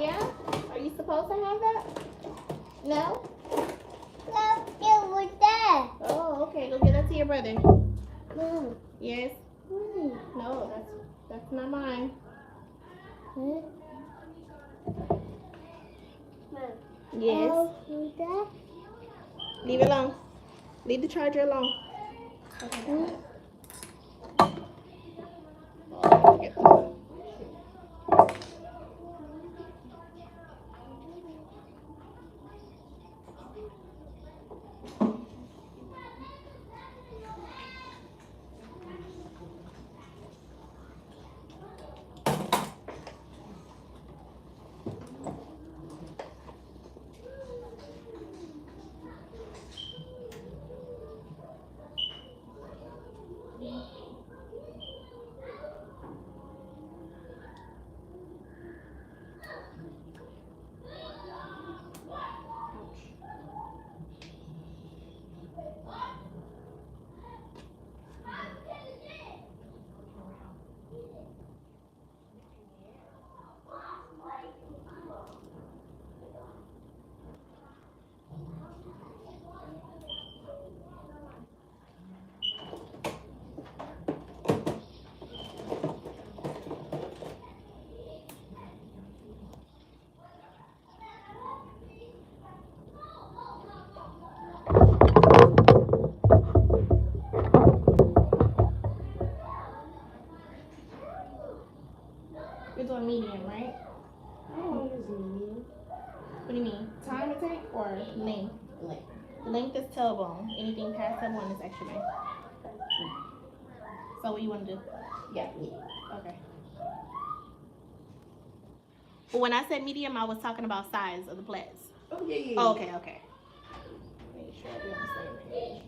Yeah? Are you supposed to have that? No? No, it was there. Oh, okay. Go get that to your brother. Mom. Yes? No, that's not mine. Mom. Yes. Oh, that? Leave it alone. Leave the charger alone. Oh, get that. You're doing medium, right? What do you mean? Time it take or length? Length is tailbone. Anything past tailbone is extra bone. So what you want to do? Yeah. Okay. But when I said medium, I was talking about size of the plaits. Oh, yeah. Oh, okay, okay. Make sure we're on the same page.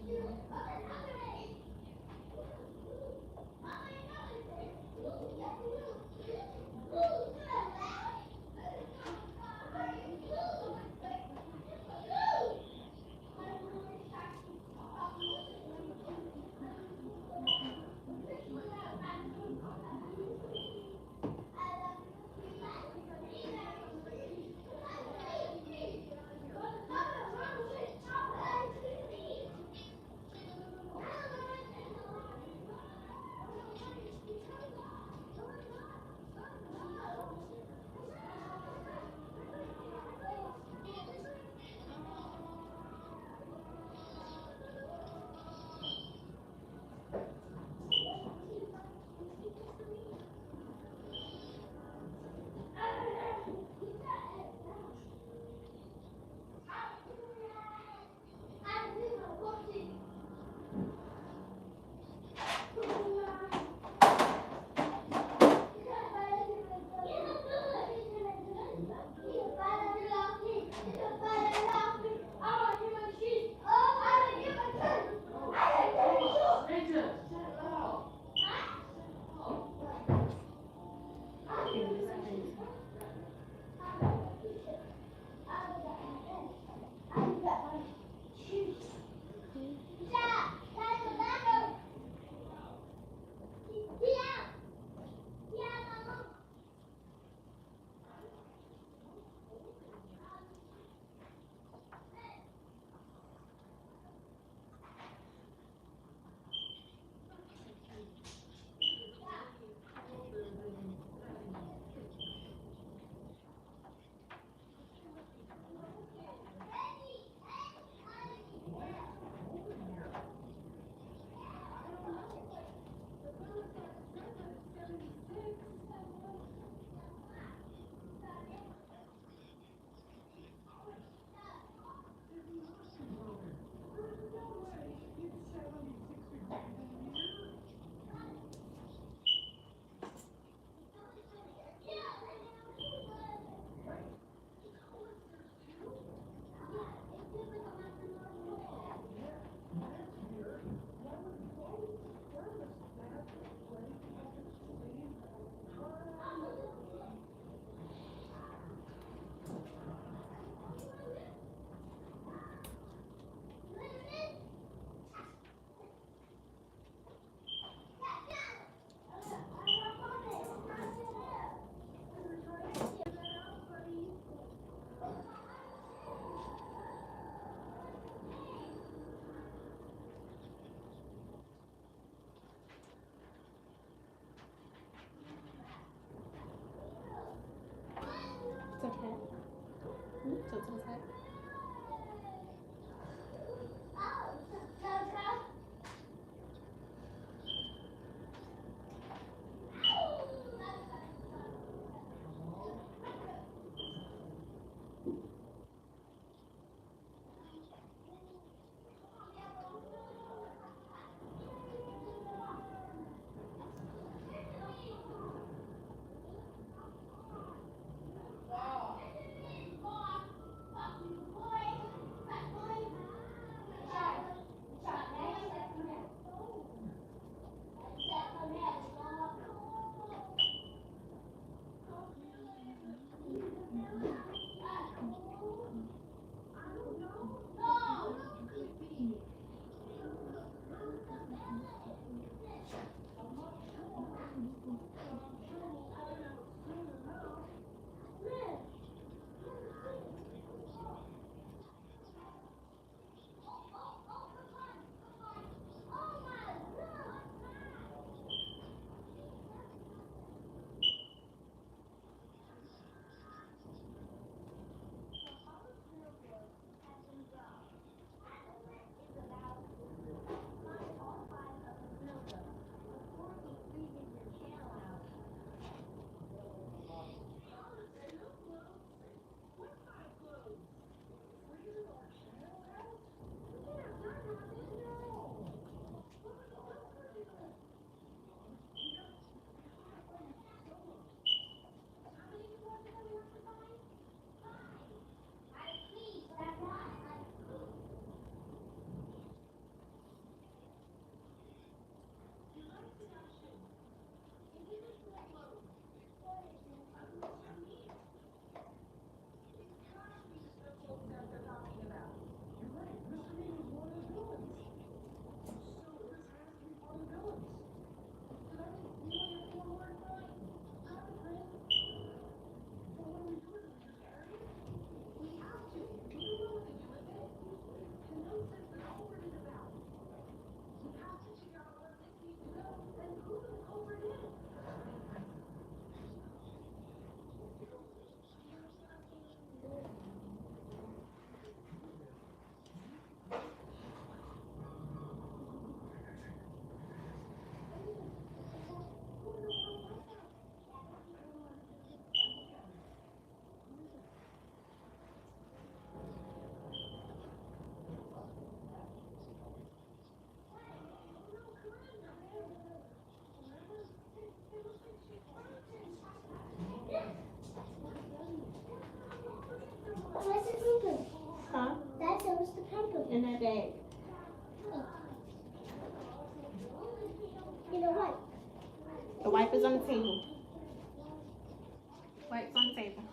Tilt to the side. Where's the paper? Huh? That's where's the paper? In that bag. You know what? The wipe is on the table. Wipes on the table.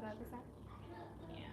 other side. Yeah.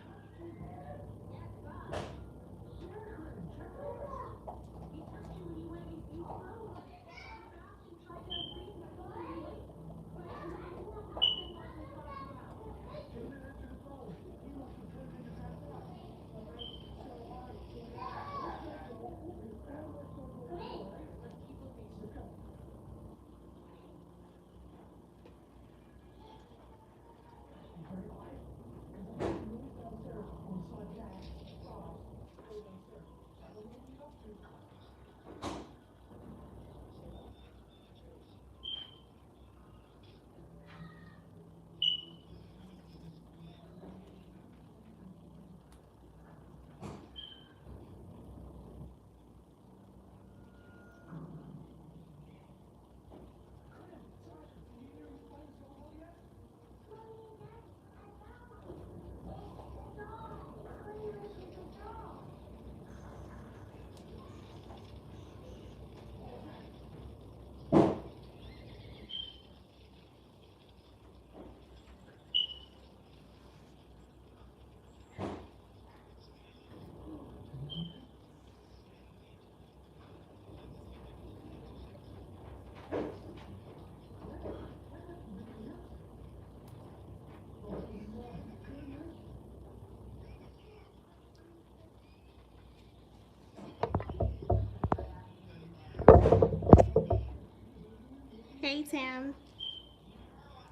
Hey Tam.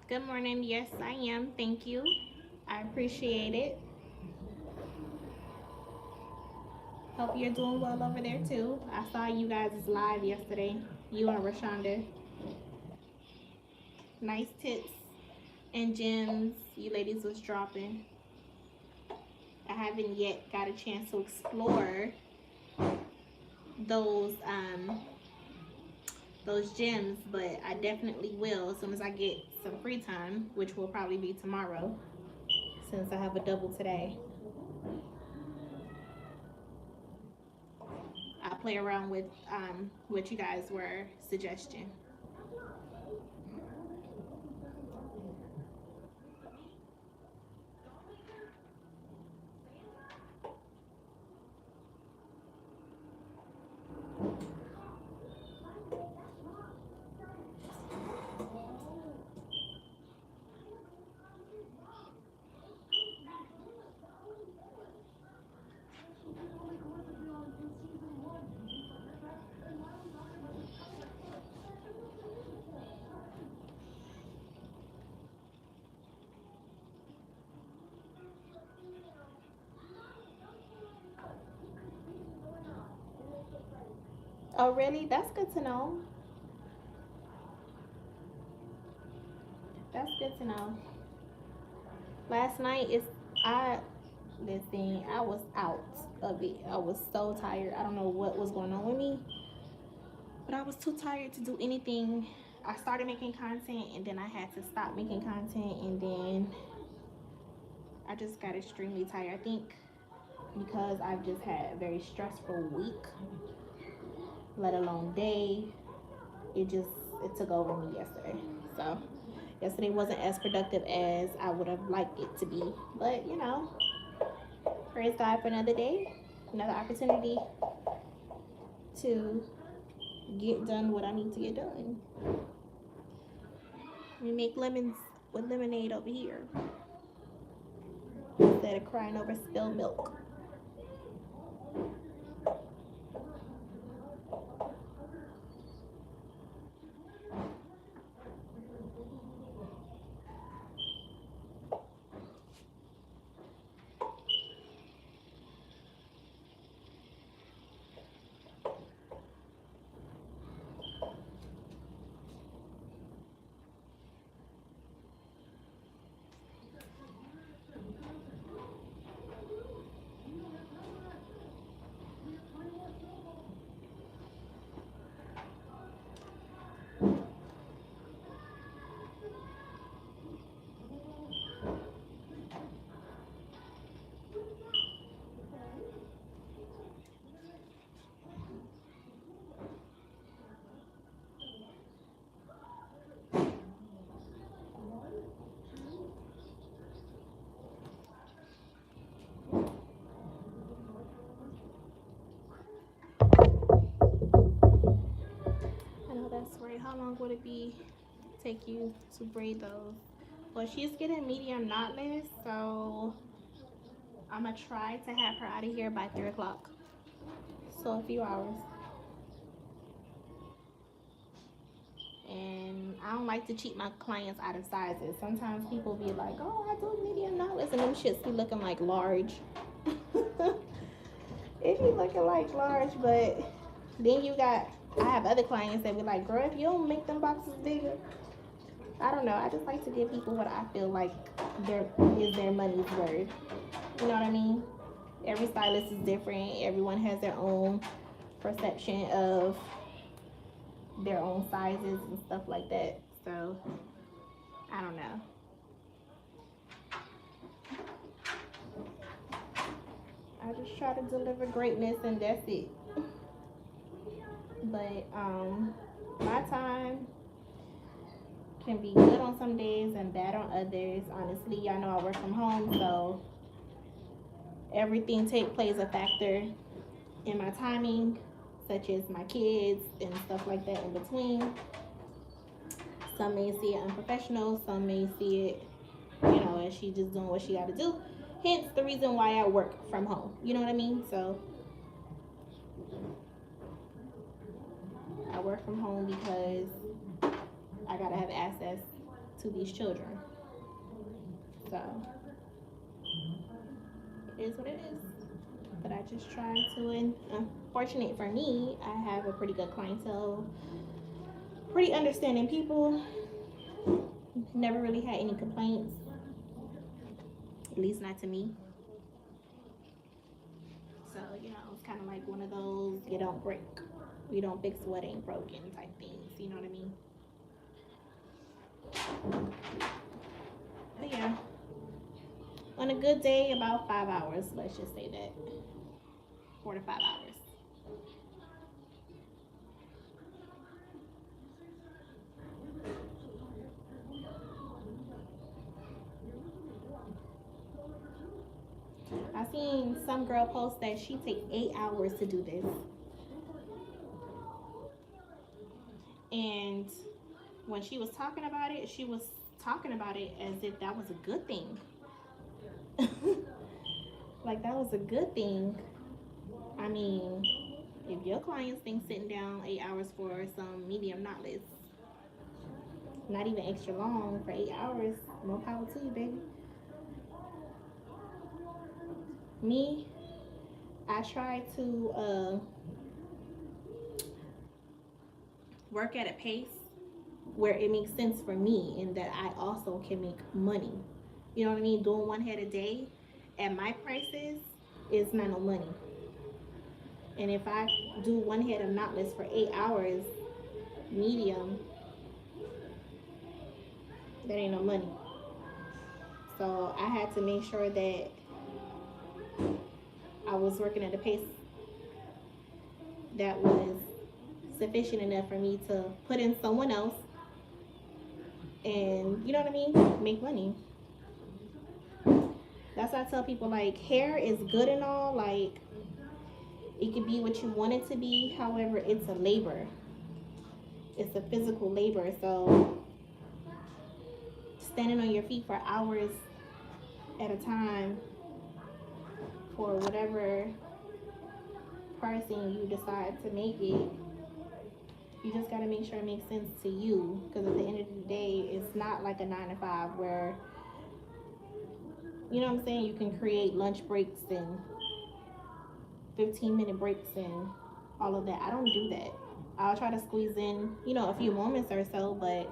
Good morning. Yes, I am. Thank you. I appreciate it. Hope you're doing well over there too. I saw you guys live yesterday. You and Rashonda. Nice tips and gems you ladies was dropping. I haven't yet got a chance to explore those gems, but I definitely will as soon as I get some free time, which will probably be tomorrow since I have a double today. I'll play around with what you guys were suggesting. Oh, really? That's good to know. That's good to know. Last night I listen. I was out of it. I was so tired. I don't know what was going on with me, but I was too tired to do anything. I started making content and then I had to stop making content and then I just got extremely tired. I think because I've just had a very stressful week, let alone day. It took over me yesterday. So yesterday wasn't as productive as I would have liked it to be. But praise God for another day, another opportunity to get done what I need to get done. We make lemons with lemonade over here instead of crying over spilled milk. How long would it be take you to braid those? Well, she's getting medium knotless, so I'm gonna try to have her out of here by 3 o'clock. So a few hours. And I don't like to cheat my clients out of sizes. Sometimes people be like, "Oh, I do medium knotless," and them shits be looking like large. It be looking like large, but then you got. I have other clients that be like, "Girl, if you don't make them boxes bigger," I don't know. I just like to give people what I feel like their is their money's worth. You know what I mean? Every stylist is different. Everyone has their own perception of their own sizes and stuff like that. So I don't know. I just try to deliver greatness and that's it. But my time can be good on some days and bad on others. Honestly, y'all know I work from home, so everything plays a factor in my timing, such as my kids and stuff like that in between. Some may see it unprofessional, some may see it, as she just doing what she got to do. Hence the reason why I work from home. You know what I mean? So I work from home because I gotta have access to these children. So it is what it is. But I just try to, and unfortunate for me, I have a pretty good clientele, pretty understanding people. Never really had any complaints, at least not to me. So, it's kind of like one of those you don't break, you don't fix what ain't broken type things. You know what I mean? But yeah, on a good day, about 5 hours. Let's just say that 4 to 5 hours. I seen some girl post that she takes 8 hours to do this, and when she was talking about it, she was talking about it as if that was a good thing. Like that was a good thing. I mean, if your clients think sitting down 8 hours for some medium knotless, not even extra long for 8 hours, more power to you, baby. Me, I try to work at a pace where it makes sense for me and that I also can make money. You know what I mean? Doing one head a day at my prices is not no money. And if I do one head of knotless for 8 hours, medium, that ain't no money. So I had to make sure that I was working at a pace that was sufficient enough for me to put in someone else and, you know what I mean, make money. That's why I tell people, like, hair is good and all, like, it could be what you want it to be. However, it's a labor. It's a physical labor. So standing on your feet for hours at a time for whatever pricing you decide to make it, you just got to make sure it makes sense to you. Because at the end of the day, it's not like a 9 to 5 where, you know what I'm saying, you can create lunch breaks and 15-minute breaks and all of that. I don't do that. I'll try to squeeze in, a few moments or so, but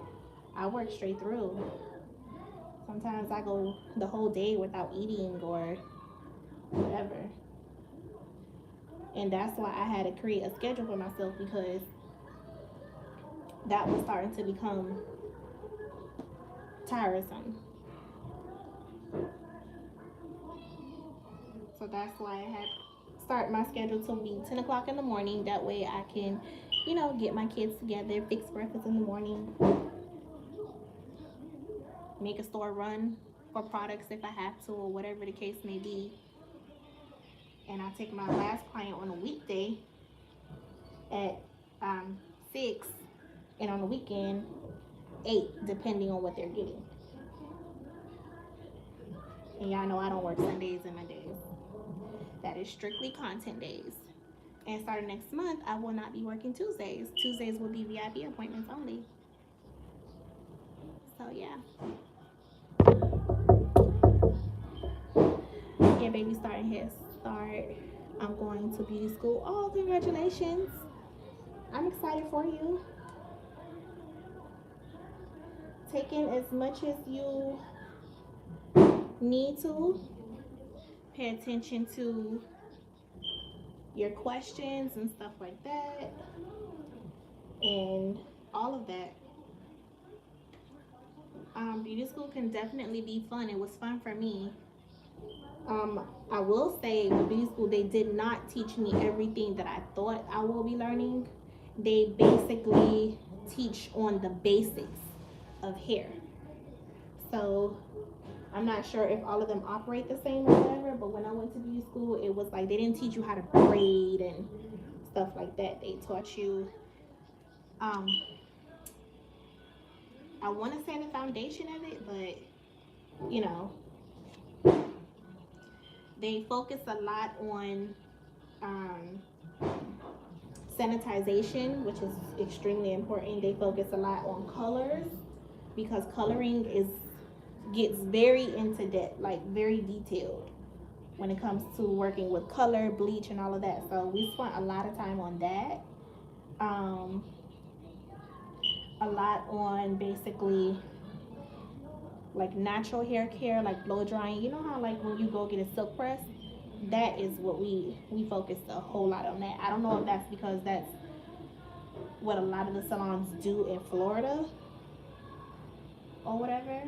I work straight through. Sometimes I go the whole day without eating or whatever. And that's why I had to create a schedule for myself, because that was starting to become tiresome. So that's why I had start my schedule to be 10 o'clock in the morning. That way I can, get my kids together, fix breakfast in the morning, make a store run for products if I have to, or whatever the case may be. And I take my last client on a weekday at 6, and on the weekend 8, depending on what they're getting. And y'all know I don't work Sundays and Mondays. That is strictly content days. And starting next month, I will not be working Tuesdays. Tuesdays will be VIP appointments only. So yeah. Yeah, baby starting head start. I'm going to beauty school. Oh, congratulations. I'm excited for you. Take in as much as you need to. Pay attention to your questions and stuff like that. And all of that. Beauty school can definitely be fun. It was fun for me. I will say with beauty school, they did not teach me everything that I thought I will be learning. They basically teach on the basics of hair. So I'm not sure if all of them operate the same or whatever, but when I went to beauty school, it was like they didn't teach you how to braid and stuff like that. They taught you, um, I want to say the foundation of it, but you know, they focus a lot on um, sanitization, which is extremely important. They focus a lot on colors because coloring is gets very into depth, like very detailed when it comes to working with color, bleach, and all of that. So we spent a lot of time on that. Um, a lot on basically like natural hair care, like blow drying. You know how like when you go get a silk press, that is what we focused a whole lot on that. I don't know if that's because that's what a lot of the salons do in Florida or whatever,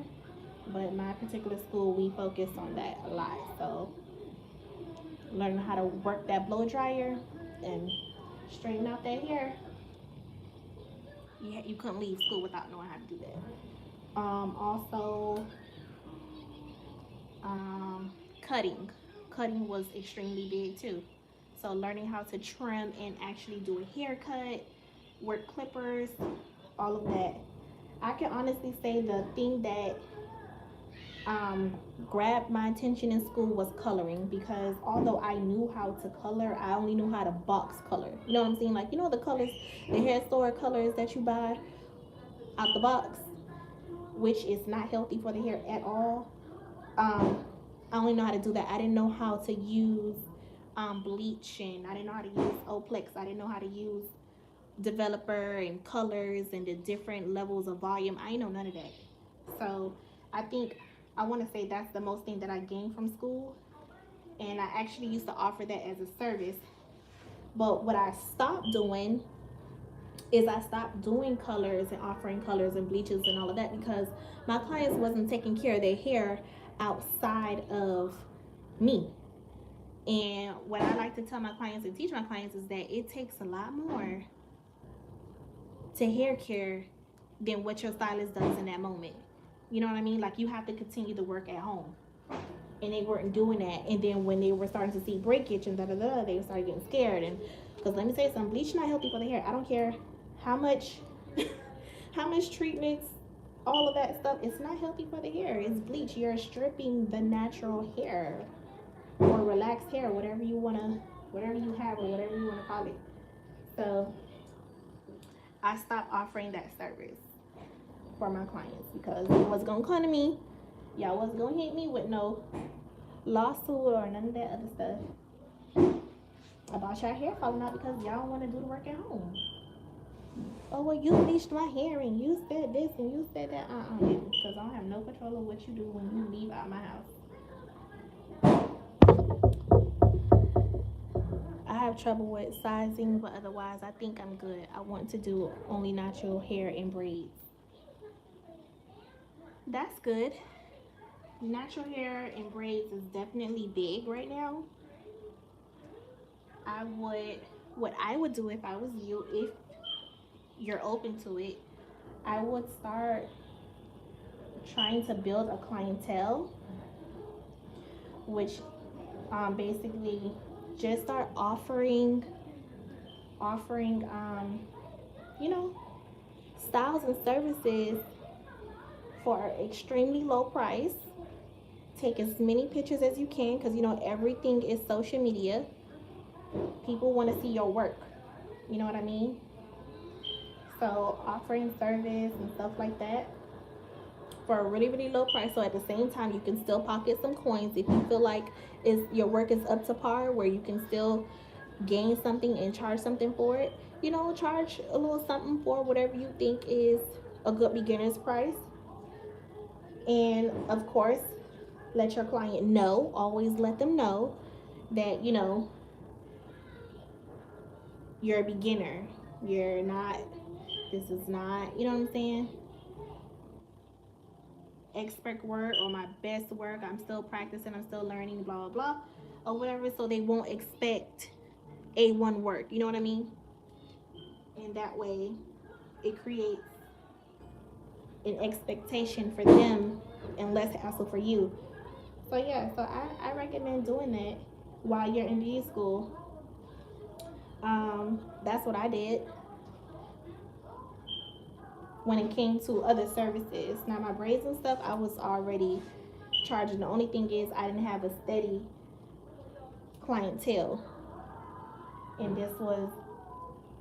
but my particular school we focused on that a lot. So learning how to work that blow dryer and straighten out that hair. You couldn't leave school without knowing how to do that. Also, um, cutting. Cutting was extremely big too. So learning how to trim and actually do a haircut, work clippers, all of that. I can honestly say the thing that um, grabbed my attention in school was coloring because although I knew how to color, I only knew how to box color. You know what I'm saying? Like, you know the colors, the hair store colors that you buy out the box, which is not healthy for the hair at all. I only know how to do that. I didn't know how to use bleach, and I didn't know how to use Oplex. I didn't know how to use developer and colors and the different levels of volume. I know none of that. So I think I want to say that's the most thing that I gained from school. And I actually used to offer that as a service. But what I stopped doing is I stopped doing colors and offering colors and bleaches and all of that because my clients wasn't taking care of their hair outside of me. And what I like to tell my clients and teach my clients is that it takes a lot more to hair care than what your stylist does in that moment. You know what I mean? Like you have to continue to work at home. And they weren't doing that. And then when they were starting to see breakage and da da da, they started getting scared. And because let me say something, bleach not healthy for the hair. I don't care how much, how much treatments, all of that stuff. It's not healthy for the hair. It's bleach. You're stripping the natural hair or relaxed hair, whatever you wanna, whatever you have or whatever you wanna call it. So I stopped offering that service for my clients because it was gonna come to me. Y'all wasn't gonna hit me with no lawsuit or none of that other stuff about your hair falling out because y'all don't want to do the work at home. Oh well, you bleached my hair and you said this and you said that. Because I don't have no control of what you do when you leave out my house. I have trouble with sizing, but otherwise I think I'm good. I want to do only natural hair and braids. That's good. Natural hair and braids is definitely big right now. I would what I would do if I was you, if you're open to it, I would start trying to build a clientele, which basically just start offering you know styles and services for an extremely low price. Take as many pictures as you can because you know everything is social media. People want to see your work. You know what I mean? So offering service and stuff like that for a really really low price. So at the same time, you can still pocket some coins if you feel like is your work is up to par, where you can still gain something and charge something for it. You know, charge a little something for whatever you think is a good beginner's price. And of course, let your client know. Always let them know that you know you're a beginner. You're not. This is not. You know what I'm saying? Expert work or my best work. I'm still practicing. I'm still learning. Blah blah blah, or whatever. So they won't expect A1 work. You know what I mean? And that way, it creates an expectation for them and less hassle for you. So yeah, so I recommend doing that while you're in beauty school. That's what I did when it came to other services. Now my braids and stuff, I was already charging. The only thing is I didn't have a steady clientele, and this was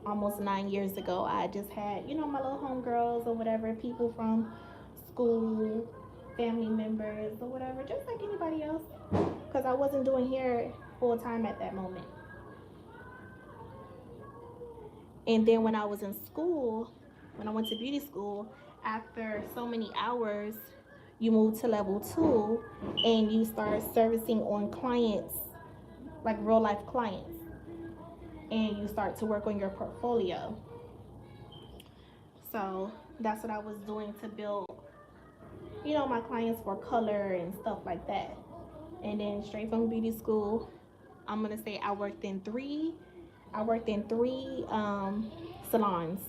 almost 9 years ago. I just had, you know, my little homegirls or whatever, people from school, family members or whatever, just like anybody else, because I wasn't doing hair full time at that moment. And then when I was in school, when I went to beauty school, after so many hours, you move to level two and you start servicing on clients, like real life clients, and you start to work on your portfolio. So that's what I was doing to build, you know, my clients for color and stuff like that. And then straight from beauty school, I'm gonna say I worked in three salons,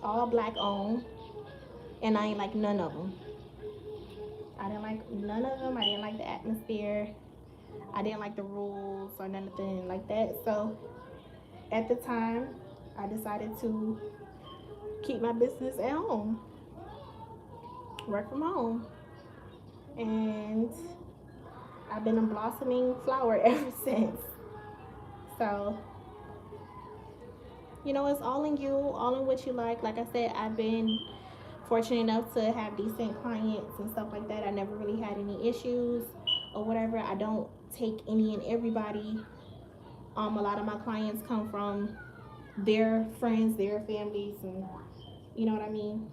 all black owned, and I ain't like none of them. I didn't like none of them. I didn't like the atmosphere. I didn't like the rules or nothing like that. So at the time, I decided to keep my business at home, work from home, and I've been a blossoming flower ever since. So you know, it's all in you, all in what you like. Like I said, I've been fortunate enough to have decent clients and stuff like that. I never really had any issues or whatever. I don't take any and everybody. A lot of my clients come from their friends, their families, and you know what I mean.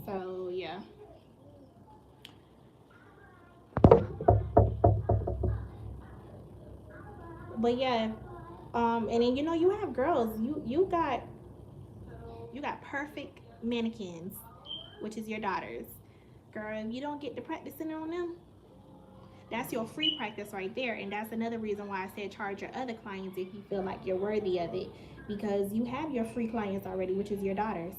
So yeah, but yeah, and then you know you have girls. You got perfect mannequins, which is your daughters. Girl, if you don't get to practicing on them, that's your free practice right there. And that's another reason why I said charge your other clients if you feel like you're worthy of it. Because you have your free clients already, which is your daughters.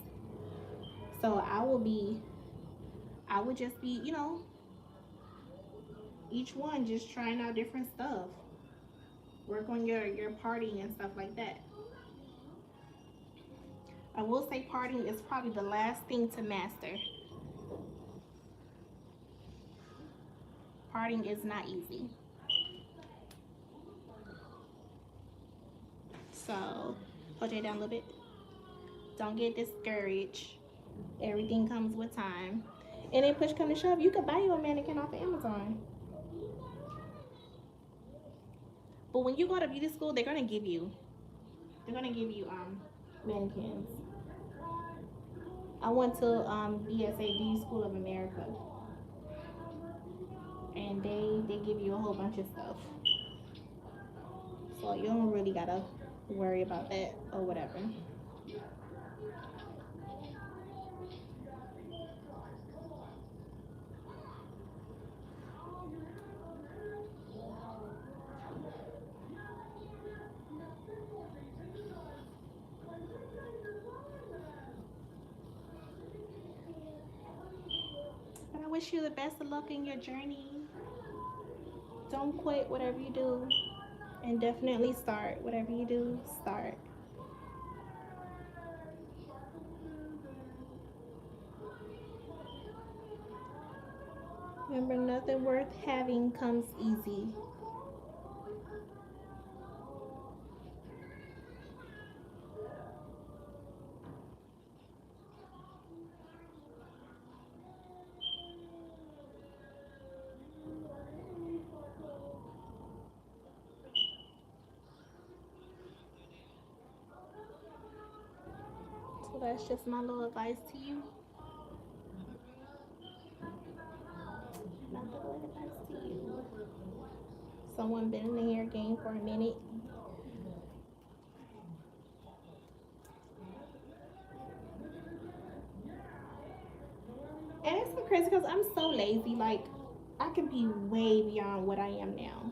So I would just be, you know, each one just trying out different stuff. Work on your parting and stuff like that. I will say parting is probably the last thing to master. Parting is not easy. So hold it down a little bit. Don't get discouraged. Everything comes with time. And then push come to shove, you could buy you a mannequin off of Amazon. But when you go to beauty school, they're gonna give you mannequins. I went to BSA Beauty School of America, and they give you a whole bunch of stuff. So you don't really gotta worry about that or whatever. But I wish you the best of luck in your journey. Don't quit whatever you do, and definitely start whatever you do. Start. Remember, nothing worth having comes easy. So that's just my little advice to you. Not the little advice to you. Someone been in the hair game for a minute. And it's so crazy because I'm so lazy. Like, I could be way beyond what I am now.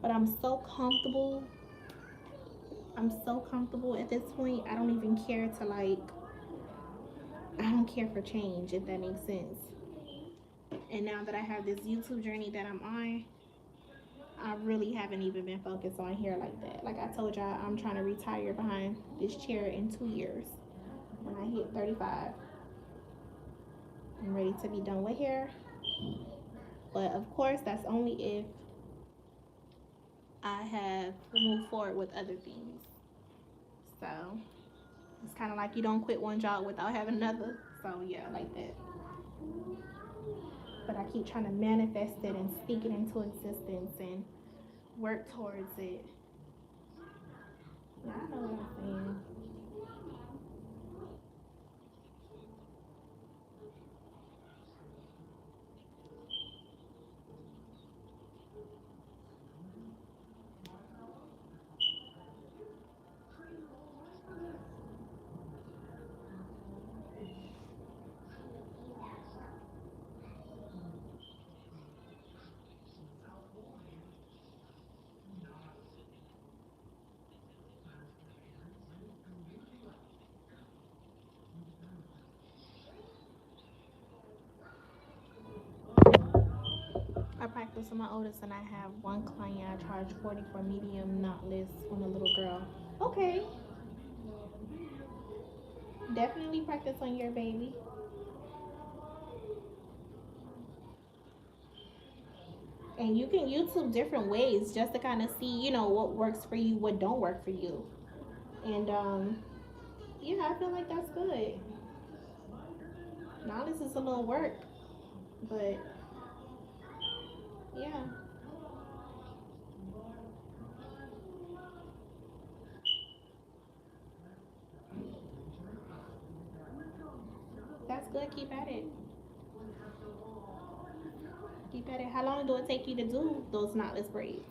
But I'm so comfortable. I'm so comfortable at this point. I don't even care to, like, I don't care for change, if that makes sense. And now that I have this YouTube journey that I'm on, I really haven't even been focused on hair like that. Like I told y'all, I'm trying to retire behind this chair in 2 years. When I hit 35, I'm ready to be done with hair. But of course, that's only if I have moved forward with other things. So it's kind of like you don't quit one job without having another. So yeah, like that. But I keep trying to manifest it and speak it into existence and work towards it. Yeah, I know what I'm saying. I practice with my oldest, and I have one client I charge 40 for medium knotless on a little girl. Okay, definitely practice on your baby. And you can YouTube different ways just to kind of see, what works for you, what don't work for you. And yeah, I feel like that's good. Now this is a little work, but yeah, that's good. Keep at it. Keep at it. How long do it take you to do those knotless braids?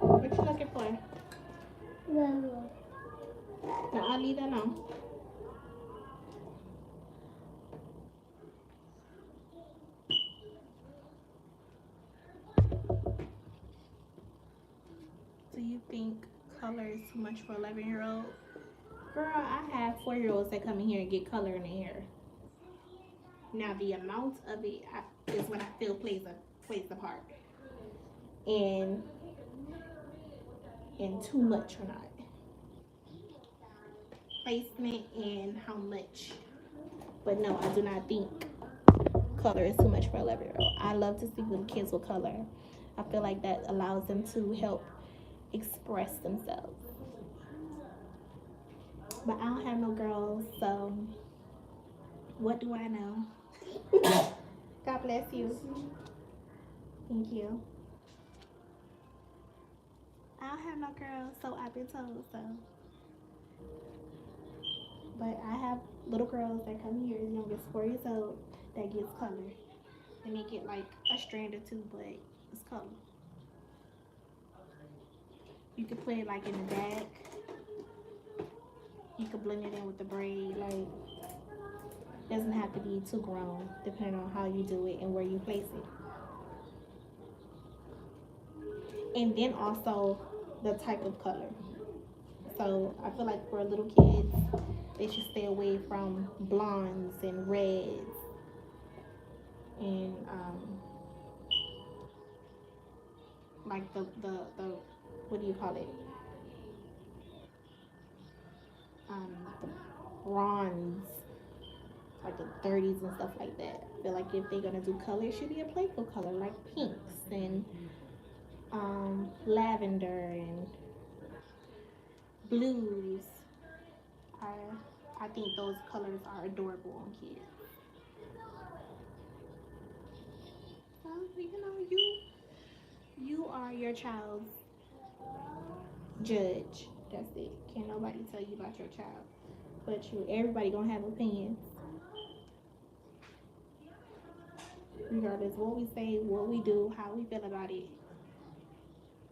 What you looking for? No. No, I'll leave that alone. Do you think color is too much for 11-year-old. Girl, I have 4-year-olds that come in here and get color in their hair. Now the amount of it is what I feel plays a part, and too much or not placement and how much. But no, I do not think color is too much for 11-year-old. I love to see little kids with color. I feel like that allows them to help express themselves. But I don't have no girls, so what do I know? God bless you. Thank you. I don't have no girls, so I've been told so. But I have little girls that come here as young as 4 years old that gets color. They may get like a strand or two, but it's color. You can put it like in the back. You can blend it in with the braid. Like, it doesn't have to be too grown, depending on how you do it and where you place it. And then also the type of color. So I feel like for little kids, they should stay away from blondes and reds and like the what do you call it? The bronze, like the 30s and stuff like that. I feel like if they're gonna do color, it should be a playful color like pinks and lavender and blues. I think those colors are adorable on kids. So you are your child's judge. That's it. Can't nobody tell you about your child, but you. Everybody gonna have opinions, regardless what we say, what we do, how we feel about it.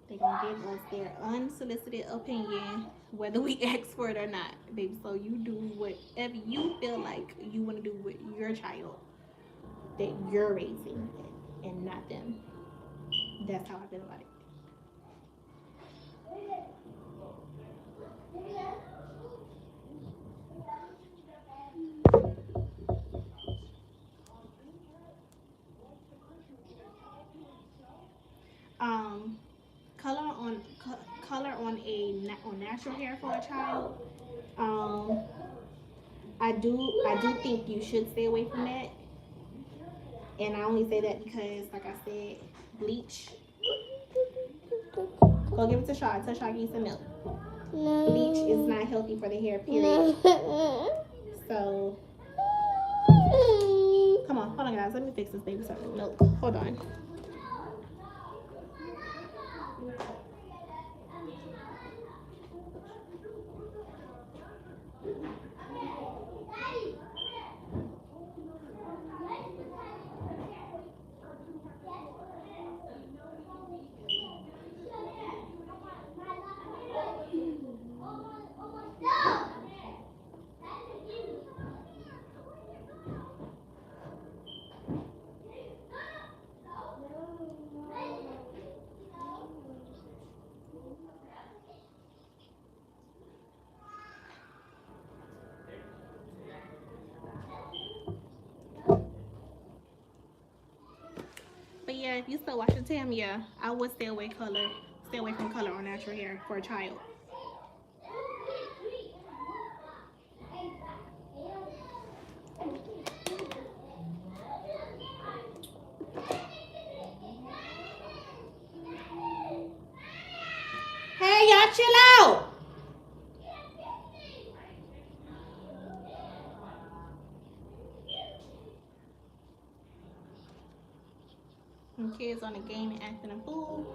They gonna give us their unsolicited opinion, whether we ask for it or not, baby. So you do whatever you feel like you want to do with your child that you're raising, and not them. That's how I feel about it. Um, color on color on natural hair for a child. Um, I do think you should stay away from that, and I only say that because, like I said, bleach. Go give it to Shaw. Tell Shaw to give you some milk. Bleach is not healthy for the hair. Period. So come on, hold on, guys. Let me fix this baby some milk. Hold on. But yeah, if you still watching Tam, yeah, I would stay away from color on natural hair for a child. Hey, y'all, chill out. And kids on the game and acting a fool.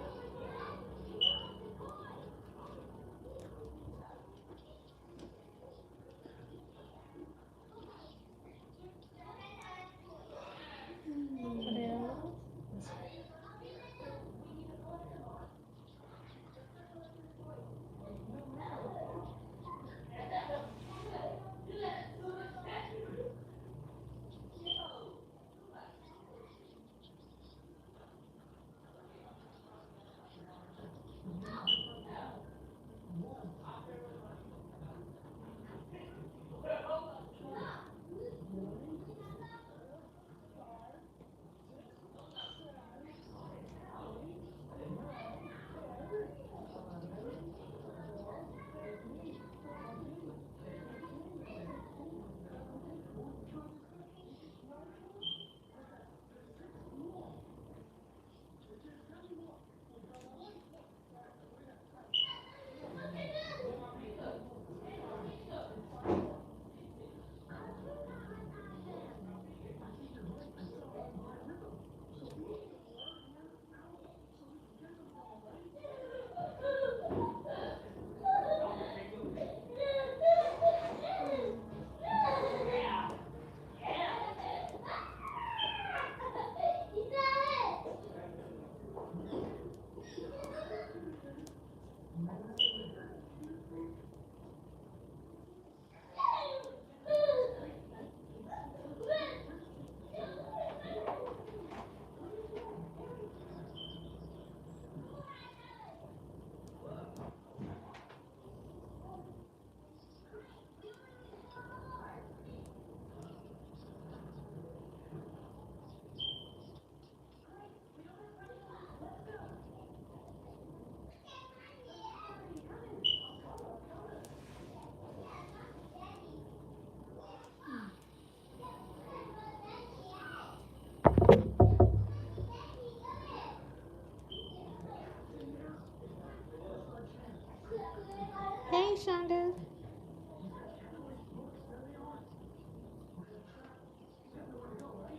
Shonda.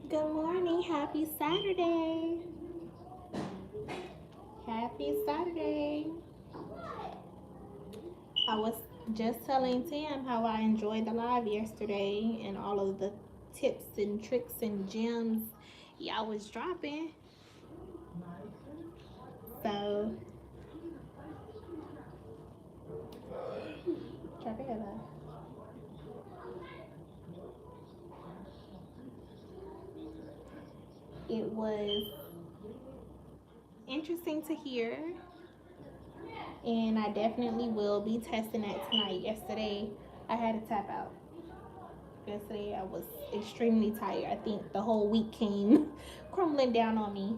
Good morning. Happy Saturday. Happy Saturday. I was just telling Tam how I enjoyed the live yesterday and all of the tips and tricks and gems y'all was dropping. So, drop your head up. It was interesting to hear, and I definitely will be testing that tonight. Yesterday, I had to tap out. Yesterday, I was extremely tired. I think the whole week came crumbling down on me.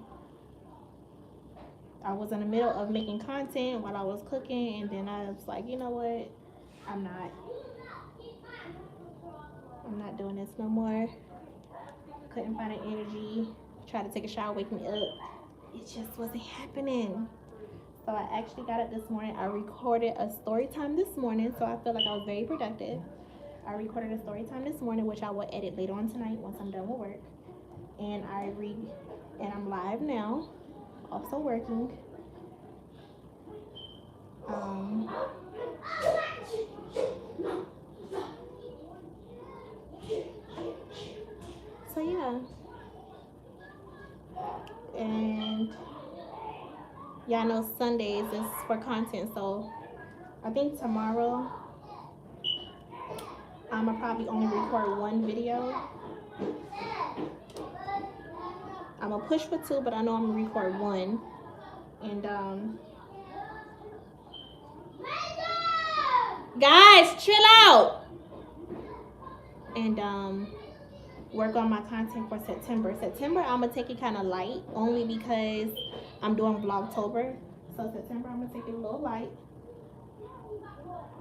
I was in the middle of making content while I was cooking, and then I was like, you know what? I'm not doing this no more. Couldn't find the energy. Tried to take a shower, wake me up. It just wasn't happening. So I actually got up this morning. I recorded a story time this morning, so I feel like I was very productive. I recorded a story time this morning, which I will edit later on tonight once I'm done with work. And I'm live now, also working. Um, so yeah, and y'all know Sundays is for content. So I think tomorrow I'ma probably only record one video. I'm gonna push for two, but I know I'm gonna record one. And guys, chill out. And work on my content for September. September, I'm gonna take it kind of light, only because I'm doing Vlogtober. So September, I'm gonna take it a little light.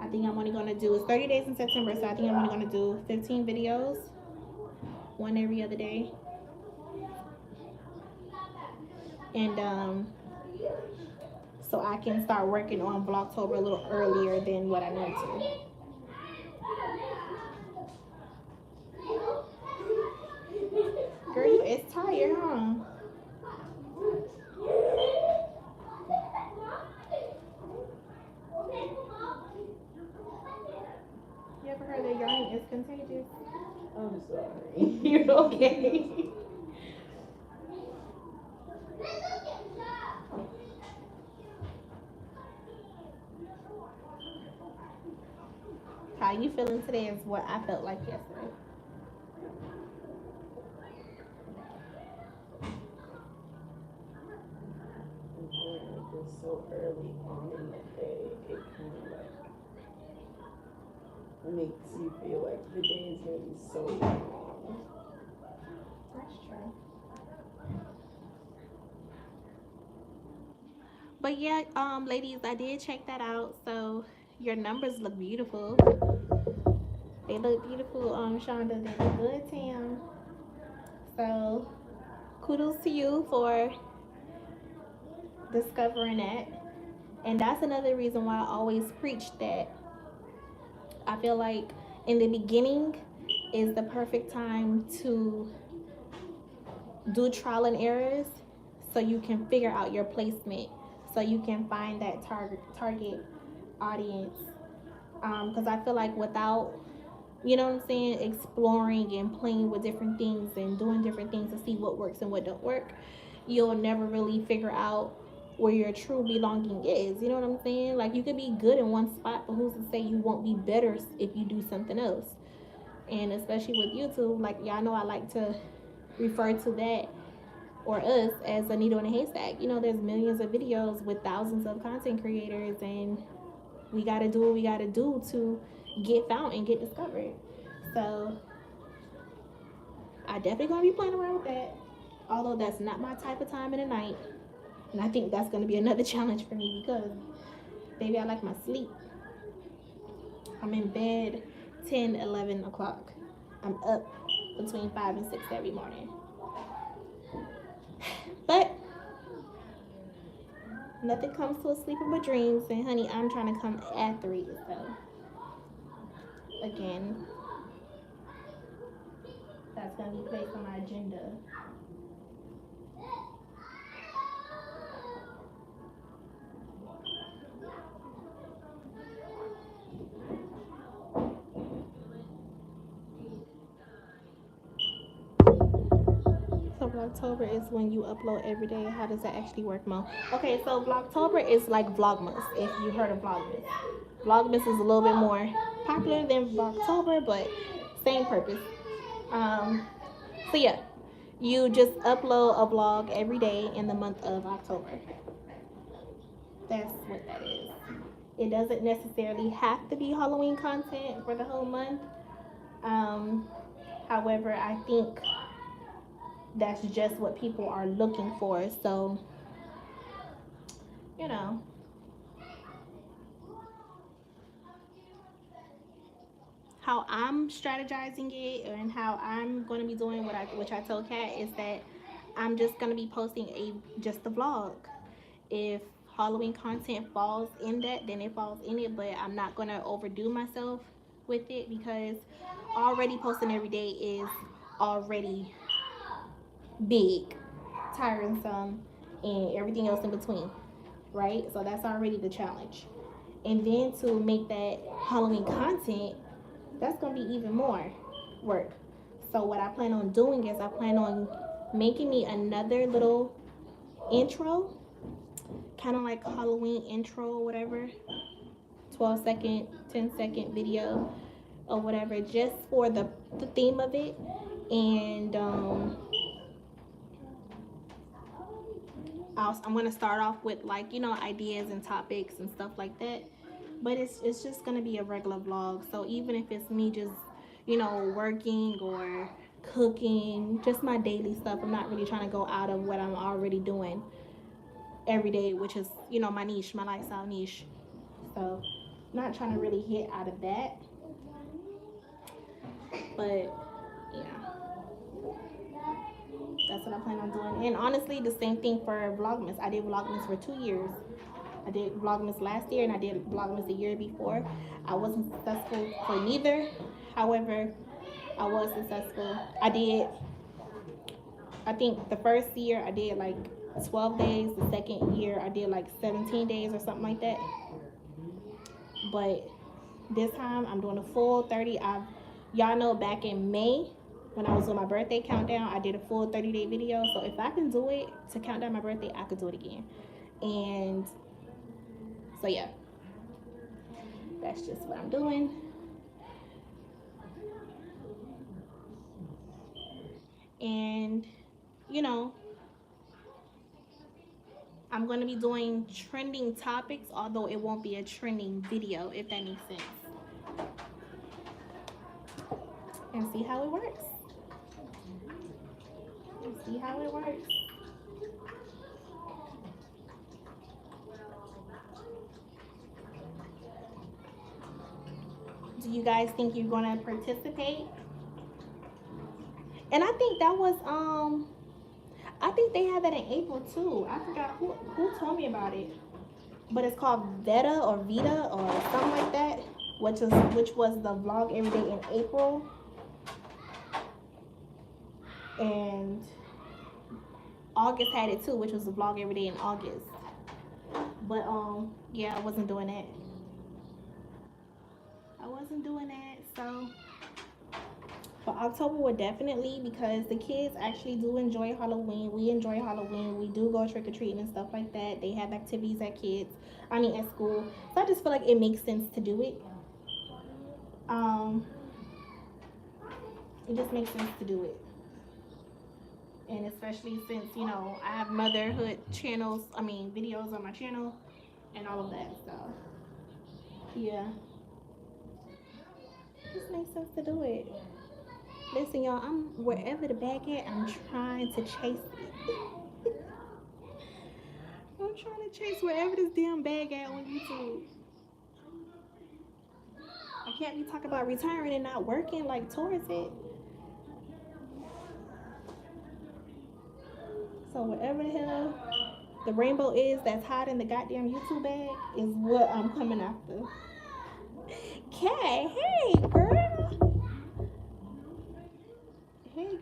I think I'm only gonna do, it's 30 days in September, so I think I'm only gonna do 15 videos, one every other day. And so I can start working on Vlogtober a little earlier than what I need to. Girl, you is tired, huh? You ever heard that yarning is contagious? I'm sorry. You're okay. How you feeling today is what I felt like yesterday. Just so early on in the day, it kind of like makes you feel like the day is gonna be so long. That's true. But yeah, ladies, I did check that out. So your numbers look beautiful. They look beautiful, Shonda. They look good, Tam. So kudos to you for discovering that. And that's another reason why I always preach that I feel like in the beginning is the perfect time to do trial and errors so you can figure out your placement, so you can find that target audience. Because I feel like without, you know what I'm saying, exploring and playing with different things and doing different things to see what works and what don't work, you'll never really figure out where your true belonging is. You know what I'm saying? Like, you could be good in one spot, but who's to say you won't be better if you do something else? And especially with YouTube, like, y'all know I like to refer to that or us as a needle in a haystack. You know, there's millions of videos with thousands of content creators, and we got to do what we got to do to get found and get discovered. So I definitely gonna be playing around with that, although that's not my type of time in the night. And I think that's gonna be another challenge for me because, baby, I like my sleep. I'm in bed 10, 11 o'clock. I'm up between 5 and 6 every morning. But nothing comes to a sleep of my dreams. And honey, I'm trying to come at 3. So again, that's going to be placed on my agenda. So Vlogtober is when you upload every day. How does that actually work, Mo? Okay, so Vlogtober is like Vlogmas, if you heard of Vlogmas. Vlogmas is a little bit more popular than Vlogtober, but same purpose. So yeah, you just upload a vlog every day in the month of October. That's what that is. It doesn't necessarily have to be Halloween content for the whole month. Um, However, I think that's just what people are looking for. So, you know, how I'm strategizing it and how I'm going to be doing which I told Kat is that I'm just going to be posting just a vlog. If Halloween content falls in that, then it falls in it, but I'm not going to overdo myself with it because already posting every day is already big, tiresome, and everything else in between, right? So that's already the challenge. And then to make that Halloween content, that's going to be even more work. So what I plan on doing is I plan on making me another little intro, kind of like Halloween intro or whatever, 12-second, 10-second video or whatever, just for the theme of it. And I'm gonna start off with, like, ideas and topics and stuff like that. But it's just gonna be a regular vlog. So even if it's me just working or cooking, just my daily stuff, I'm not really trying to go out of what I'm already doing every day, which is my niche, my lifestyle niche. So I'm not trying to really hit out of that. But yeah, that's what I plan on doing. And honestly, the same thing for Vlogmas. I did Vlogmas for 2 years. I did Vlogmas last year and I did Vlogmas the year before. I wasn't successful for neither. However, I was successful. I think the first year I did like 12 days. The second year I did like 17 days or something like that. But this time I'm doing a full 30. Y'all know back in May when I was on my birthday countdown, I did a full 30-day video. So if I can do it to count down my birthday, I could do it again. And so yeah, that's just what I'm doing. And I'm going to be doing trending topics, although it won't be a trending video, if that makes sense. And see how it works. And see how it works. Do you guys think you're going to participate? And I think that was I think they had that in April too. I forgot who told me about it. But it's called Veta or Vita or something like that, which was the vlog every day in April. And August had it too, which was the vlog every day in August. But yeah, I wasn't doing that. So but October would definitely, because the kids actually do enjoy Halloween. We enjoy Halloween. We do go trick-or-treating and stuff like that. They have activities at school. So I just feel like it makes sense to do it. It just makes sense to do it. And especially since, I have motherhood videos on my channel and all of that. So yeah, it just makes sense to do it. Listen, y'all, I'm wherever the bag at, I'm trying to chase it. I'm trying to chase wherever this damn bag at on YouTube. I can't be talking about retiring and not working like towards it. So whatever the hell the rainbow is that's hiding the goddamn YouTube bag is what I'm coming after. Okay, hey girl.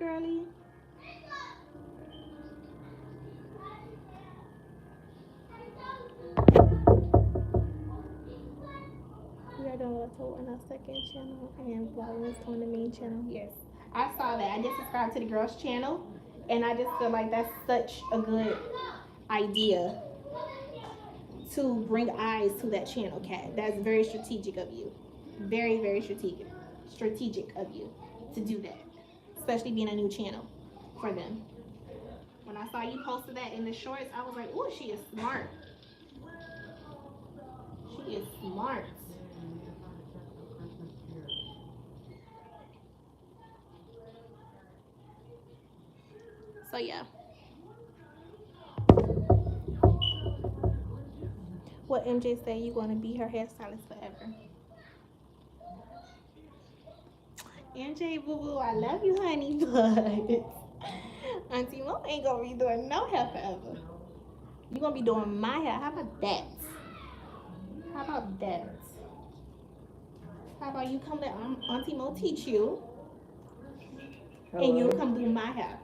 girly. We are doing a tour on our second channel and vlogging on the main channel. Yes, I saw that. I just subscribed to the girls' channel, and I just feel like that's such a good idea to bring eyes to that channel, Kat. That's very strategic of you. Very, very strategic of you to do that, especially being a new channel for them. When I saw you posted that in the shorts, I was like, "Ooh, she is smart. She is smart." So yeah. What MJ say? You gonna be her hairstylist forever? MJ, boo boo, I love you, honey, but Auntie Mo ain't gonna be doing no hair forever. You gonna be doing my hair? How about that? How about that? How about you come let Auntie Mo teach you, and you Hello. come do my hair?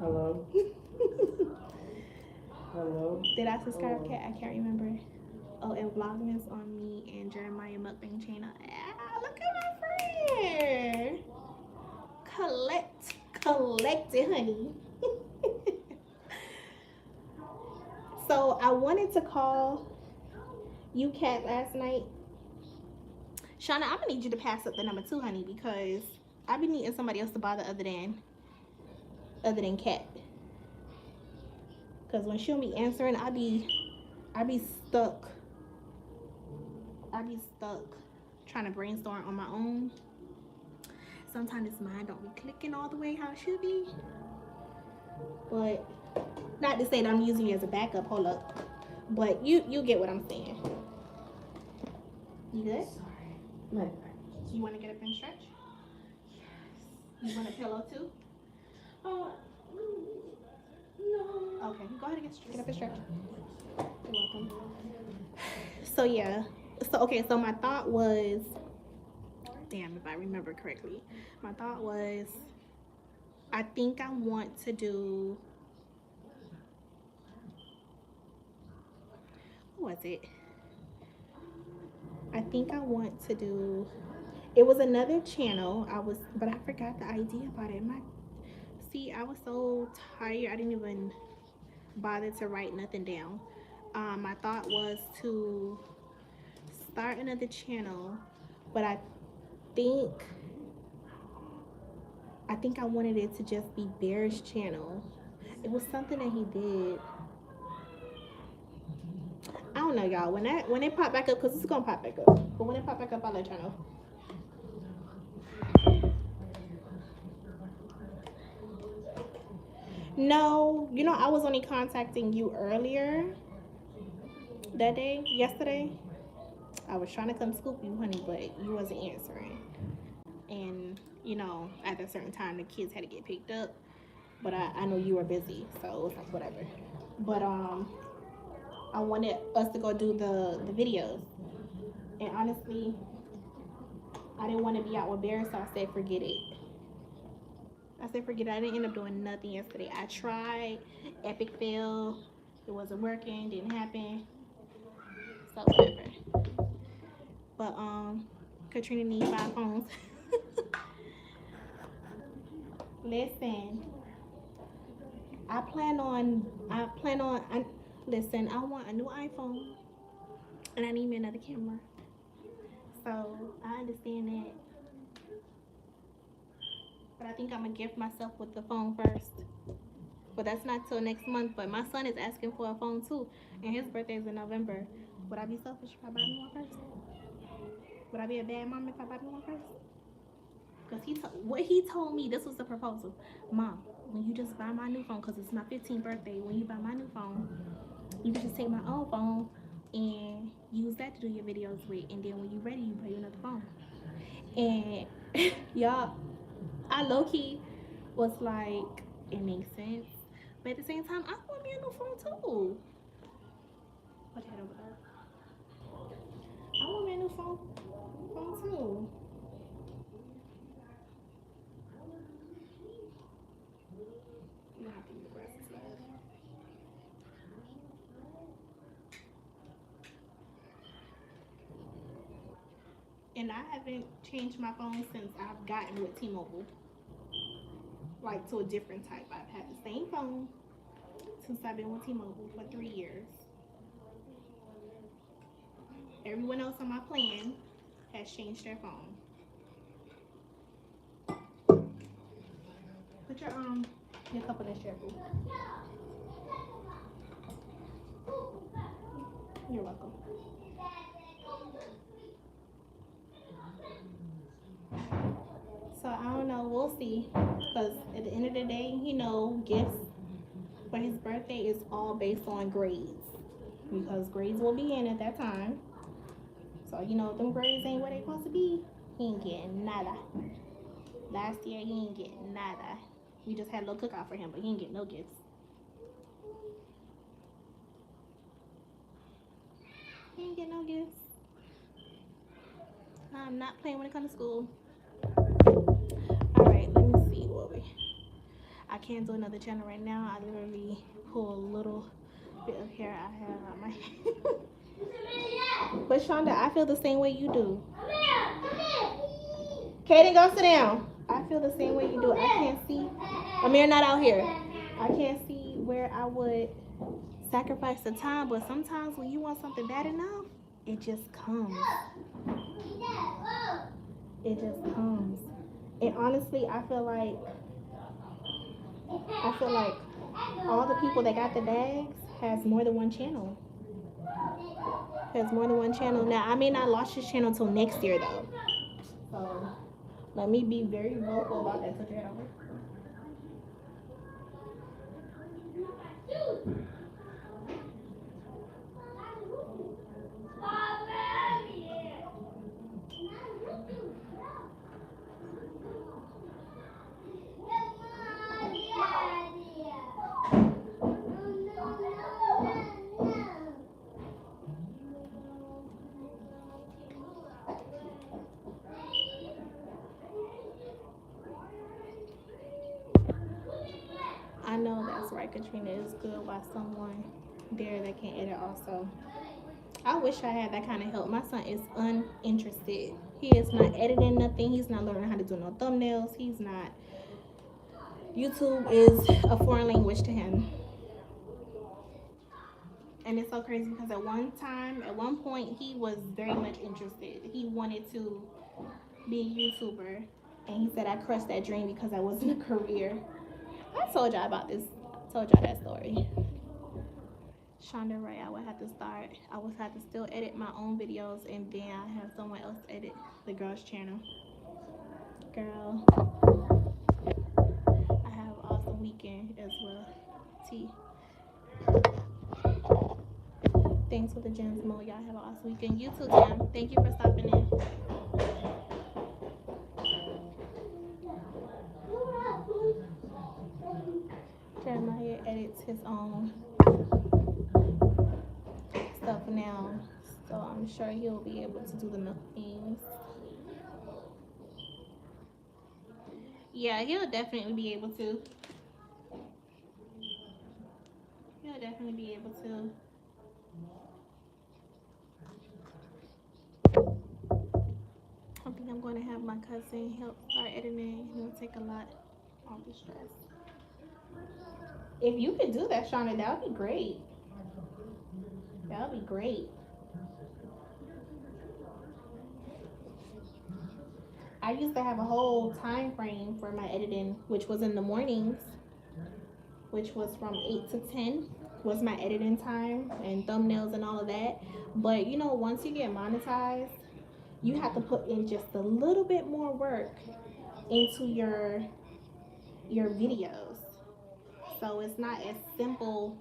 Hello. Hello. Did I subscribe, Kat? I can't remember. Oh, and Vlogmas on me and Jeremiah Mukbang channel. Ah, look at my friend. Collect it, honey. So I wanted to call you, Kat, last night. Shauna, I'm gonna need you to pass up the number 2, honey, because I've been needing somebody else to bother other than Kat. Cause when she'll be answering, I be stuck. I be stuck trying to brainstorm on my own. Sometimes this mind don't be clicking all the way how it should be. But not to say that I'm using you as a backup. Hold up. But you get what I'm saying. You good? Sorry. You want to get up and stretch? You want a pillow too? Oh, no. Okay, go ahead and get up and stretch. You're welcome. So yeah. So okay, so my thought was, damn, if I remember correctly, my thought was, I think I want to do, what was it? I think I want to do, it was another channel. But I forgot the idea about it. See, I was so tired. I didn't even bother to write nothing down. My thought was to start another channel, but think I think I wanted it to just be Bear's channel. It was something that he did. I don't know, y'all. When it pop back up, cause it's gonna pop back up. But when it pop back up, I'll let y'all know. No, I was only contacting you earlier that day, yesterday. I was trying to come scoop you, honey, but you wasn't answering. And at a certain time, the kids had to get picked up. But I know you were busy, so it was like whatever. But I wanted us to go do the videos, and honestly, I didn't want to be out with Bear, so I said forget it. I didn't end up doing nothing yesterday. I tried, epic fail. It wasn't working, didn't happen. So whatever. But Katrina needs 5 phones. Listen, listen, I want a new iPhone and I need me another camera. So I understand that. But I think I'm gonna gift myself with the phone first. But that's not till next month. But my son is asking for a phone too, and his birthday is in November. Would I be selfish if I buy me one first? Would I be a bad mom if I buy me one first? Because what he told me, this was the proposal. Mom, when you just buy my new phone, because it's my 15th birthday, when you buy my new phone, you can just take my old phone and use that to do your videos with. And then when you're ready, you buy you another phone. And y'all, I low key was like, it makes sense. But at the same time, I want me a new phone too. Put that over there. I want me a new phone too. And I haven't changed my phone since I've gotten with T-Mobile, like to a different type. I've had the same phone since I've been with T-Mobile for 3 years. Everyone else on my plan has changed their phone. Put your cup on this chair, boo. You're welcome. So I don't know. We'll see. Because at the end of the day, gifts for his birthday is all based on grades. Because grades will be in at that time. So if them grades ain't where they supposed to be, he ain't getting nada. Last year he ain't getting nada. We just had a little cookout for him, but he ain't getting no gifts. He ain't getting no gifts. I'm not playing when it comes to school. Alright, let me see what we. I can't do another channel right now. I literally pull a little bit of hair I have on my head. But Shonda, I feel the same way you do. Kaden, go sit down. I feel the same way you do. I can't see. Amir not out here. I can't see where I would sacrifice the time, but sometimes when you want something bad enough, it just comes. It just comes. And honestly, I feel like all the people that got the bags has more than one channel. Has more than one channel. Now I may not launch this channel until next year though. So let me be very vocal about that. Took it over. I know that's right, Katrina. It's good while someone there that can edit also. I wish I had that kind of help. My son is uninterested. He is not editing nothing. He's not learning how to do no thumbnails. He's not. YouTube is a foreign language to him. And it's so crazy because at one point, he was very much interested. He wanted to be a YouTuber. And he said, I crushed that dream because I wasn't a career. I told y'all about this. I told y'all that story. Shonda Ray, I would have to still edit my own videos and then I have someone else edit the girl's channel. Girl, I have an awesome weekend as well. T. Thanks for the Girlthatsmo. Y'all have an awesome weekend. You too, Tim. Thank you for stopping in. Jeremiah edits his own stuff now, so I'm sure he'll be able to do the milk things. Yeah, he'll definitely be able to. He'll definitely be able to. I think I'm going to have my cousin help start editing. It'll take a lot off the stress. If you could do that, Shauna, that would be great. That would be great. I used to have a whole time frame for my editing, which was in the mornings, which was from 8 to 10 was my editing time and thumbnails and all of that. But once you get monetized, you have to put in just a little bit more work into your videos. So it's not as simple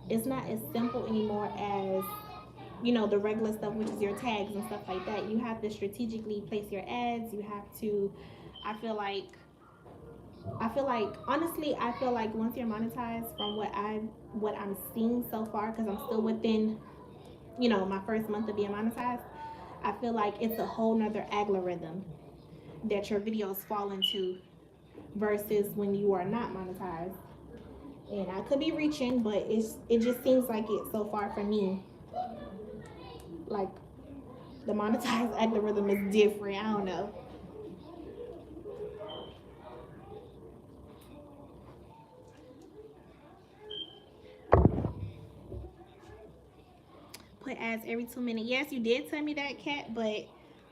anymore as the regular stuff, which is your tags and stuff like that. You have to strategically place your ads. You have to I feel like honestly, I feel like once you're monetized, from what I'm seeing so far, because I'm still within my first month of being monetized, I feel like it's a whole nother algorithm that your videos fall into versus when you are not monetized. And I could be reaching, but it just seems like it so far for me. Like the monetized algorithm is different. I don't know. Put ads every 2 minutes. Yes, you did tell me that, Cat, but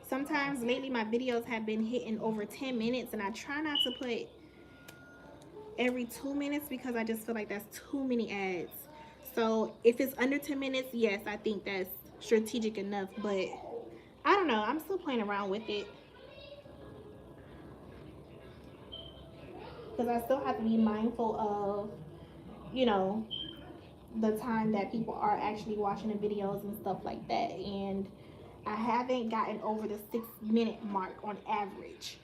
sometimes lately my videos have been hitting over 10 minutes, and I try not to put every 2 minutes because I just feel like that's too many ads. So if it's under 10 minutes, yes, I think that's strategic enough, but I don't know. I'm still playing around with it because I still have to be mindful of, you know, the time that people are actually watching the videos and stuff like that. And I haven't gotten over the 6 minute mark on average.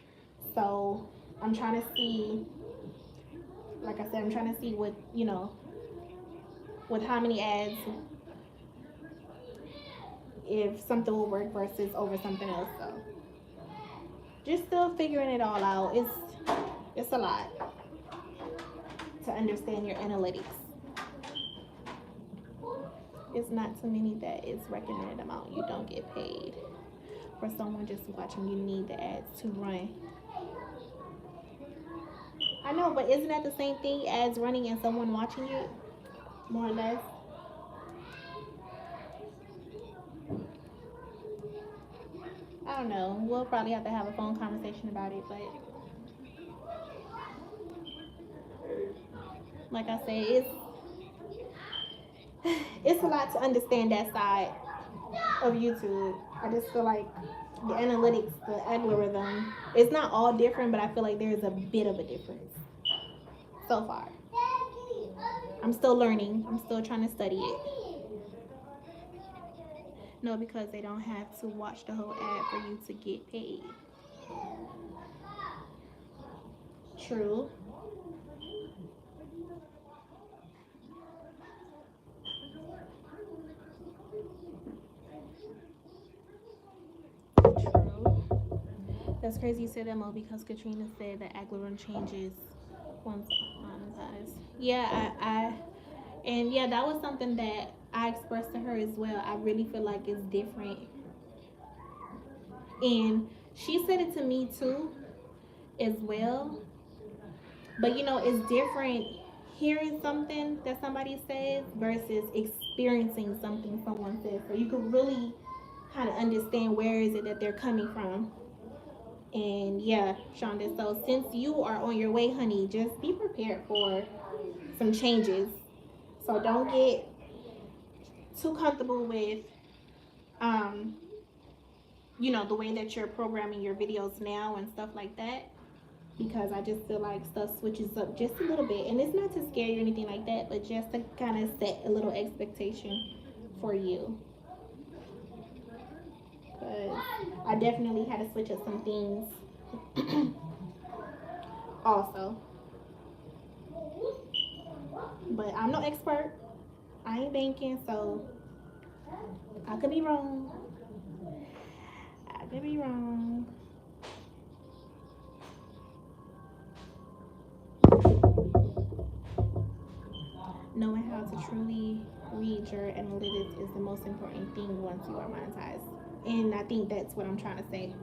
So I'm trying to see, like I said, I'm trying to see what, with how many ads, if something will work versus over something else. So just still figuring it all out. It's a lot to understand your analytics. It's not too many that is recommended amount. You don't get paid for someone just watching. You need the ads to run. I know, but isn't that the same thing as running and someone watching it? More or less. I don't know. We'll probably have to have a phone conversation about it, but like I said, it's a lot to understand that side of YouTube. I just feel like the analytics, the algorithm, it's not all different, but I feel like there's a bit of a difference so far. I'm still learning. I'm still trying to study it. No, because they don't have to watch the whole ad for you to get paid. True. True. That's crazy you said that, Mo, because Katrina said that algorithm changes once monetized. Yeah, and yeah, that was something that I expressed to her as well. I really feel like it's different. And she said it to me too, as well. But it's different hearing something that somebody says versus experiencing something someone says. So you can really kind of understand where is it that they're coming from. And yeah, Shonda, so since you are on your way, honey, just be prepared for some changes. So don't get too comfortable with um the way that you're programming your videos now and stuff like that, because I just feel like stuff switches up just a little bit, and it's not to scare you or anything like that, but just to kind of set a little expectation for you. Because I definitely had to switch up some things also, but I'm no expert. I ain't banking, so I could be wrong. I could be wrong. Knowing how to truly read your analytics is the most important thing once you are monetized. And I think that's what I'm trying to say.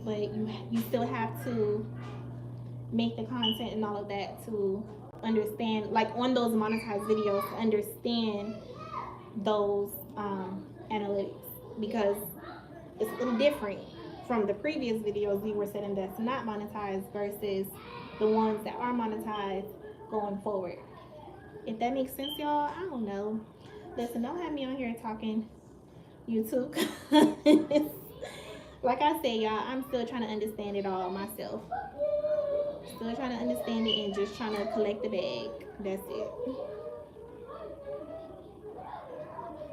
But you still have to make the content and all of that to understand, like on those monetized videos, to understand those analytics, because it's a little different from the previous videos we were setting that's not monetized versus the ones that are monetized going forward. If that makes sense, y'all. I don't know. Listen, don't have me on here talking YouTube. Like I said, y'all, I'm still trying to understand it all myself. Still trying to understand it and just trying to collect the bag. That's it.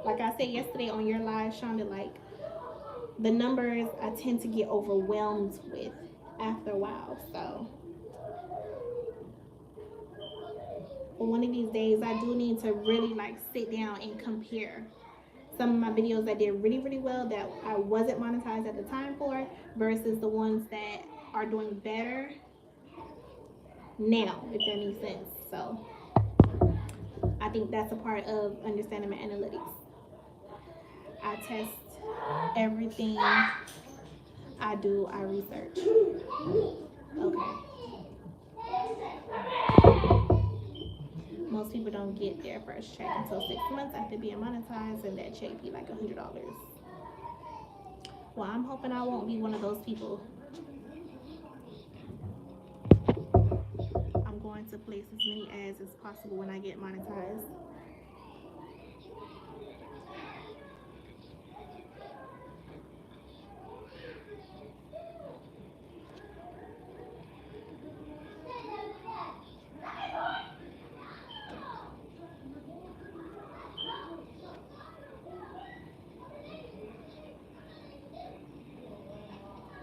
Like I said yesterday on your live, Shonda, like the numbers I tend to get overwhelmed with after a while. So for one of these days, I do need to really like sit down and compare some of my videos that did really, really well that I wasn't monetized at the time for versus the ones that are doing better now, if that makes sense. So I think that's a part of understanding my analytics. I test everything I do. I research. Okay. Most people don't get their first check until 6 months after being monetized, and that check be like $100. Well, I'm hoping I won't be one of those people. I'm going to place as many ads as possible when I get monetized.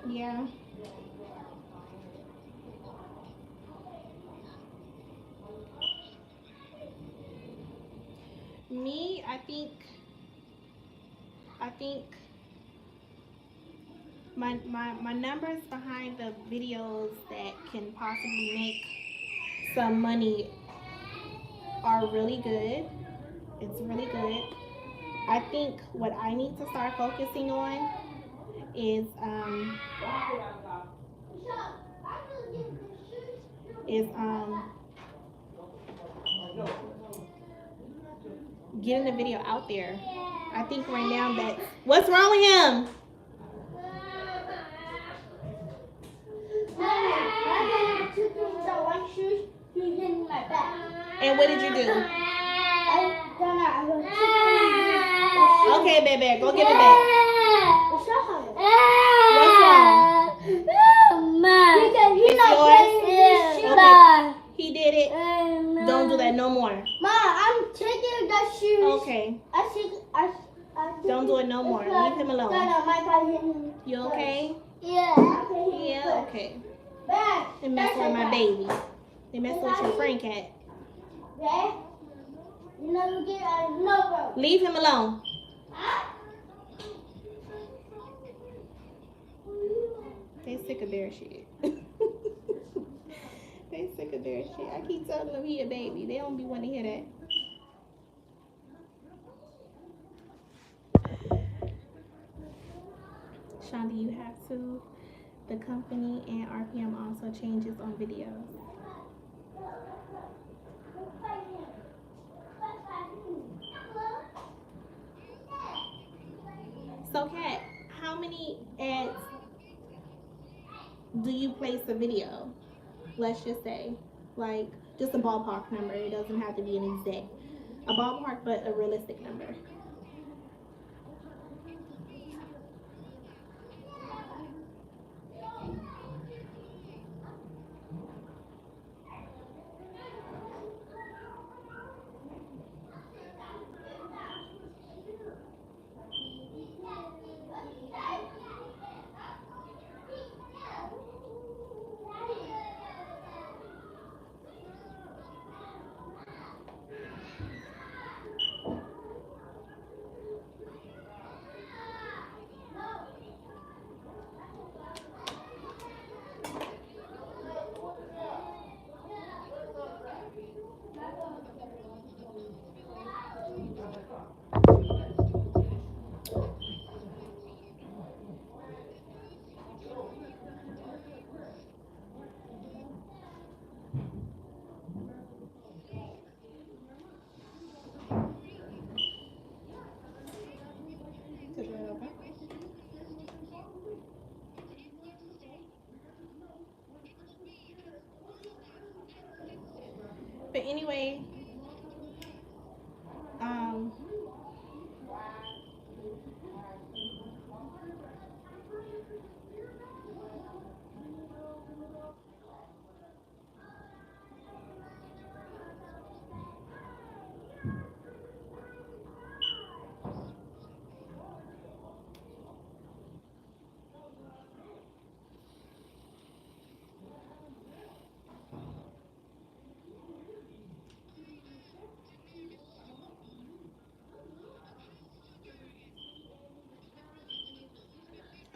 Yeah. Me, I think my numbers behind the videos that can possibly make some money are really good. It's really good. I think what I need to start focusing on is is getting the video out there. I think right now that what's wrong with him? And what did you do? Okay, baby, go give it back. What's wrong? It's yours? Okay. He did it. Don't do that no more. Ma, I'm taking the shoes. Okay. I Don't do it no more. Leave him alone. No, You okay? Yeah. Yeah, okay. They messing with my baby. They messing with your friend cat. Leave him alone. They sick of their shit. They sick of their shit. I keep telling them he a baby. They don't be wanting to hear that. Shonda, you have to. The company and RPM also changes on videos. So, Kat, how many ads do you place a video? Let's just say, like, just a ballpark number. It doesn't have to be an exact. A ballpark, but a realistic number. But anyway, um,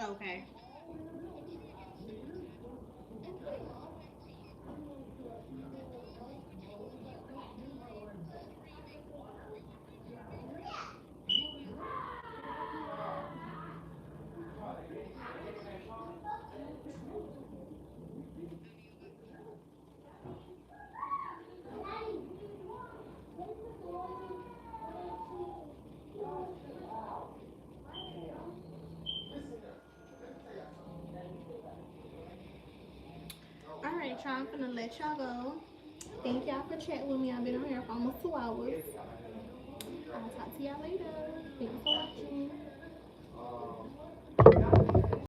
okay. right, y'all. I'm gonna let y'all go. Thank y'all for chatting with me. I've been on here for almost 2 hours. I'll talk to y'all later. Thanks for watching.